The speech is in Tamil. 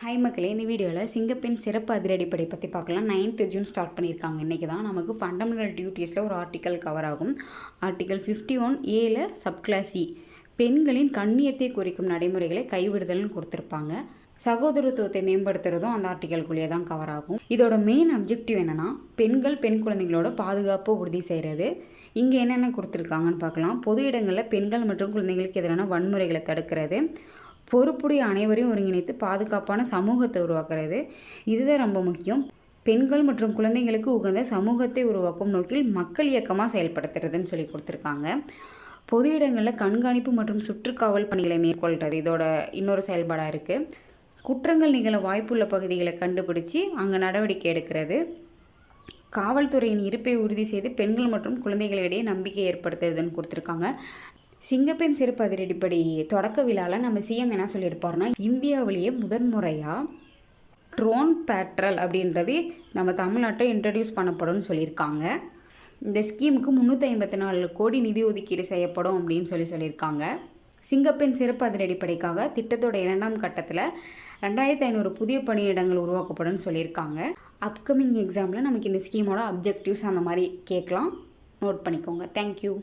ஹாய் மக்களே, இந்த வீடியோவில் சிங்கப்பெண் சிறப்பு அதிரடிப்படை பற்றி பார்க்கலாம். 9th ஜூன் ஸ்டார்ட் பண்ணியிருக்காங்க. இன்றைக்கி தான் நமக்கு ஃபண்டமெண்டல் டியூட்டிஸில் ஒரு ஆர்டிக்கல் கவர் ஆகும். ஆர்டிக்கல் 51A சப்கிளாஸ் இ பெண்களின் கண்ணியத்தை குறிக்கும் நடைமுறைகளை கைவிடுதல்னு கொடுத்துருப்பாங்க. சகோதரத்துவத்தை மேம்படுத்துறதும் அந்த ஆர்டிக்கலுக்குள்ளேயே தான் கவர் ஆகும். இதோட மெயின் அப்ஜெக்டிவ் என்னென்னா பெண் குழந்தைங்களோட பாதுகாப்பை உறுதி செய்கிறது. இங்கே என்னென்ன கொடுத்துருக்காங்கன்னு பார்க்கலாம். பொது இடங்களில் பெண்கள் மற்றும் குழந்தைங்களுக்கு எதிரான வன்முறைகளை தடுக்கிறது, பொறுப்புடைய அனைவரையும் ஒருங்கிணைத்து பாதுகாப்பான சமூகத்தை உருவாக்குறது. இதுதான் ரொம்ப முக்கியம். பெண்கள் மற்றும் குழந்தைங்களுக்கு உகந்த சமூகத்தை உருவாக்கும் நோக்கில் மக்கள் இயக்கமாக செயல்படுத்துறதுன்னு சொல்லி கொடுத்துருக்காங்க. பொது இடங்களில் கண்காணிப்பு மற்றும் சுற்றுக்காவல் பணிகளை மேற்கொள்கிறது இதோட இன்னொரு செயல்பாடாக இருக்குது. குற்றங்கள் நிகழ வாய்ப்புள்ள பகுதிகளை கண்டுபிடிச்சி அங்கே நடவடிக்கை எடுக்கிறது. காவல்துறையின் இருப்பை உறுதி செய்து பெண்கள் மற்றும் குழந்தைகளிடையே நம்பிக்கை ஏற்படுத்துறதுன்னு கொடுத்துருக்காங்க. சிங்கப்பெண் சிறப்பு அதிரடிப்படை தொடக்க விழாவில் நம்ம சிஎம் என்ன சொல்லியிருப்பாருன்னா, இந்தியாவிலேயே முதன்முறையாக ட்ரோன் பேட்ரல் அப்படின்றது நம்ம தமிழ்நாட்டை இன்ட்ரடியூஸ் பண்ணப்படும்னு சொல்லியிருக்காங்க. இந்த ஸ்கீமுக்கு 354 கோடி நிதி ஒதுக்கீடு செய்யப்படும் அப்படின்னு சொல்லியிருக்காங்க. சிங்கப்பெண் சிறப்பு அதிரடிப்படைக்காக திட்டத்தோட 2ஆம் கட்டத்தில் 2500 புதிய பணியிடங்கள் உருவாக்கப்படும் சொல்லியிருக்காங்க. அப்கமிங் எக்ஸாமில் நமக்கு இந்த ஸ்கீமோட அப்ஜெக்டிவ்ஸ் அந்த மாதிரி கேட்கலாம். நோட் பண்ணிக்கோங்க. தேங்க்யூ.